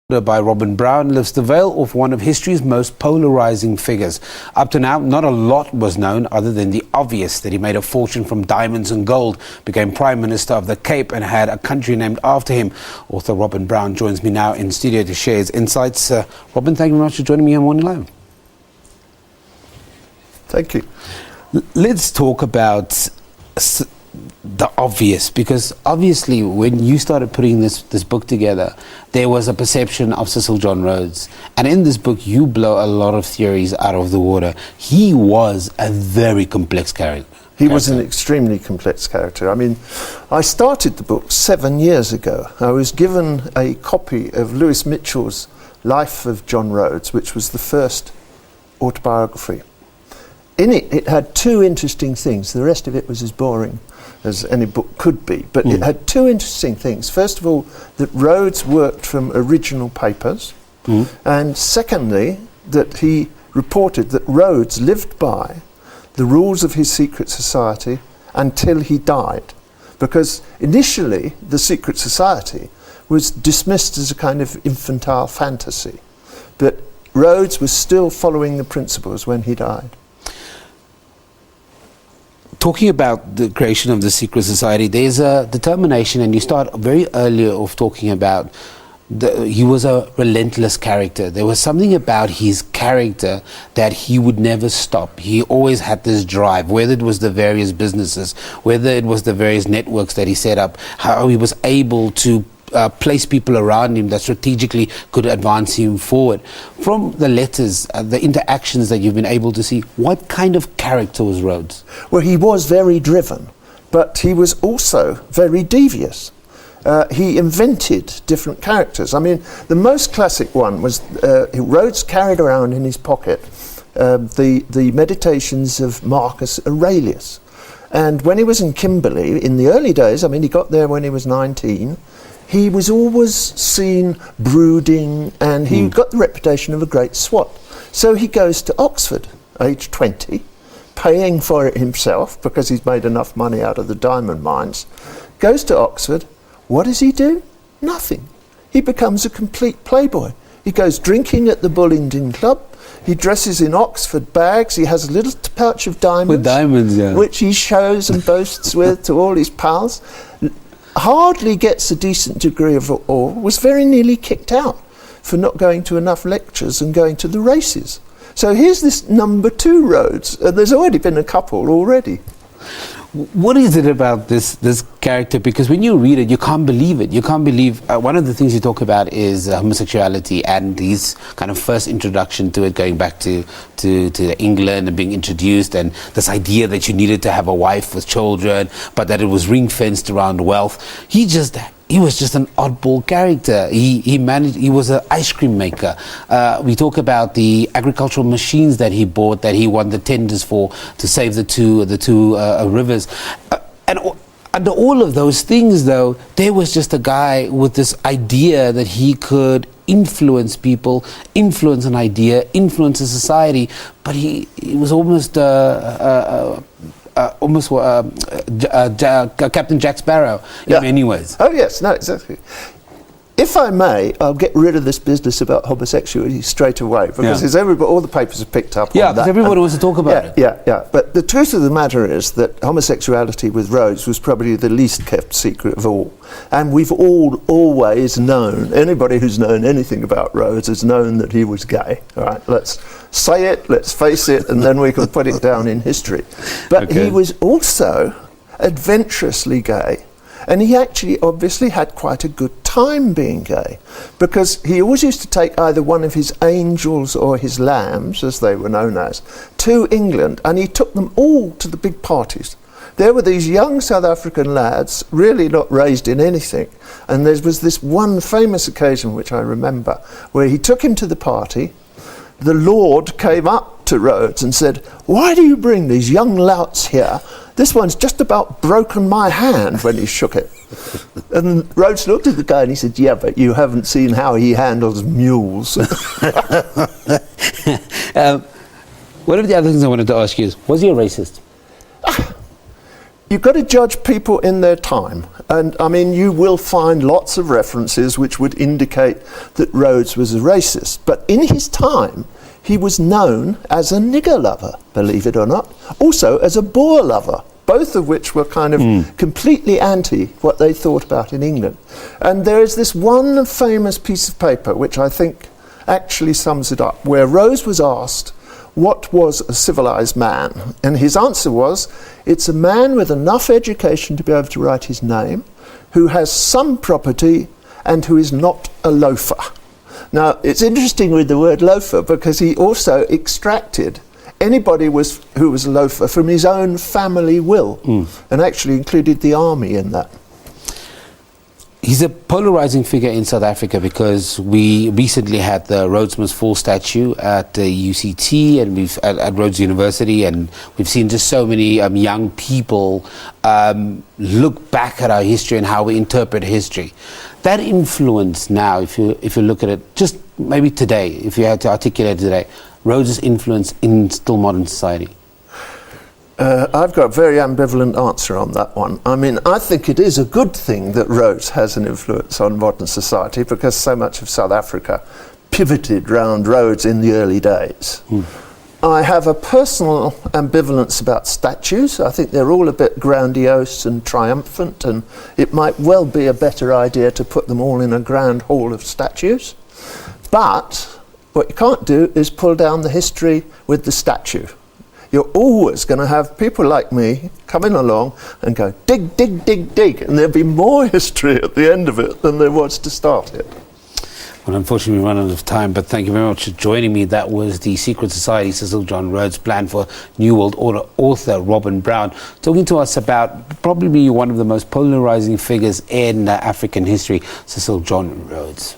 By Robin Brown lifts the veil off one of history's most polarizing figures. Up to now, not a lot was known other than the obvious that he made a fortune from diamonds and gold, became Prime Minister of the Cape and had a country named after him. Author Robin Brown joins me now in studio to share his insights. Robin, thank you very much for joining me on Morning Live. Thank you. Let's talk about the obvious, because obviously when you started putting this book together, there was a perception of Cecil John Rhodes, and in this book you blow a lot of theories out of the water. He was a very complex character. He was an extremely complex character. I mean, I started the book 7 years ago. I was given a copy of Lewis Mitchell's Life of John Rhodes, which was the first autobiography. In it, it had two interesting things. The rest of it was as boring as any book could be. But it had two interesting things. First of all, that Rhodes worked from original papers. And secondly, that he reported that Rhodes lived by the rules of his secret society until he died. Because initially, the secret society was dismissed as a kind of infantile fantasy. But Rhodes was still following the principles when he died. Talking about the creation of the secret society, there's a determination, and you start very early off talking about he was a relentless character. There was something about his character that he would never stop. He always had this drive, whether it was the various businesses, whether it was the various networks that he set up, how he was able to place people around him that strategically could advance him forward. From the letters, the interactions that you've been able to see, what kind of character was Rhodes? Well, he was very driven, but he was also very devious. He invented different characters. I mean, the most classic one was Rhodes carried around in his pocket the meditations of Marcus Aurelius. And when he was in Kimberley, in the early days, I mean, he got there when he was 19, he was always seen brooding, and he got the reputation of a great swot. So he goes to Oxford, age 20, paying for it himself because he's made enough money out of the diamond mines. Goes to Oxford. What does he do? Nothing. He becomes a complete playboy. He goes drinking at the Bullingdon Club. He dresses in Oxford bags. He has a little pouch of diamonds. With diamonds, yeah. Which he shows and boasts with to all his pals. Hardly gets a decent degree of awe, was very nearly kicked out for not going to enough lectures and going to the races. So here's this number 2 Rhodes, and there's already been a couple already. What is it about this character? Because when you read it, you can't believe it. You can't believe, one of the things you talk about is homosexuality and his kind of first introduction to it, going back to England and being introduced, and this idea that you needed to have a wife with children, but that it was ring-fenced around wealth. He was just an oddball character. He was an ice cream maker. We talk about the agricultural machines that he bought, that he won the tenders for to save the two rivers. And under all of those things, though, there was just a guy with this idea that he could influence people, influence an idea, influence a society, but he was almost Captain Jack Sparrow in many ways. Oh yes, no, exactly. If I may, I'll get rid of this business about homosexuality straight away, because all the papers have picked up on that. Yeah, because everybody wants to talk about it. Yeah. But the truth of the matter is that homosexuality with Rhodes was probably the least kept secret of all. And we've always known, anybody who's known anything about Rhodes has known that he was gay. All right, let's say it, let's face it, and then we can put it down in history. But he was also adventurously gay. And he actually obviously had quite a good time being gay, because he always used to take either one of his angels or his lambs, as they were known as, to England, and he took them all to the big parties. There were these young South African lads, really not raised in anything, and there was this one famous occasion which I remember, where he took him to the party. The Lord came up to Rhodes and said, "Why do you bring these young louts here? This one's just about broken my hand," when he shook it. And Rhodes looked at the guy and he said, "Yeah, but you haven't seen how he handles mules." One of the other things I wanted to ask you is, was he a racist? You've got to judge people in their time. And I mean, you will find lots of references which would indicate that Rhodes was a racist. But in his time, he was known as a nigger lover, believe it or not, also as a Boer lover, both of which were kind of completely anti what they thought about in England. And there is this one famous piece of paper which I think actually sums it up, where Rhodes was asked what was a civilized man, and his answer was, it's a man with enough education to be able to write his name, who has some property, and who is not a loafer. Now, it's interesting with the word loafer because he also extracted anybody who was a loafer from his own family will, and actually included the army in that. He's a polarizing figure in South Africa because we recently had the Rhodes Must Fall statue at UCT and at Rhodes University, and we've seen just so many young people look back at our history and how we interpret history. That influence now, if you look at it, just maybe today, if you had to articulate it today, Rhodes' influence in still modern society. I've got a very ambivalent answer on that one. I mean, I think it is a good thing that Rhodes has an influence on modern society because so much of South Africa pivoted round Rhodes in the early days. I have a personal ambivalence about statues. I think they're all a bit grandiose and triumphant, and it might well be a better idea to put them all in a grand hall of statues. But what you can't do is pull down the history with the statue. You're always going to have people like me coming along and go, dig, dig, dig, dig, and there'll be more history at the end of it than there was to start it. Well, unfortunately, we run out of time, but thank you very much for joining me. That was the Secret Society Cecil John Rhodes Plan for New World Order author Robin Brown, talking to us about probably one of the most polarizing figures in African history, Cecil John Rhodes.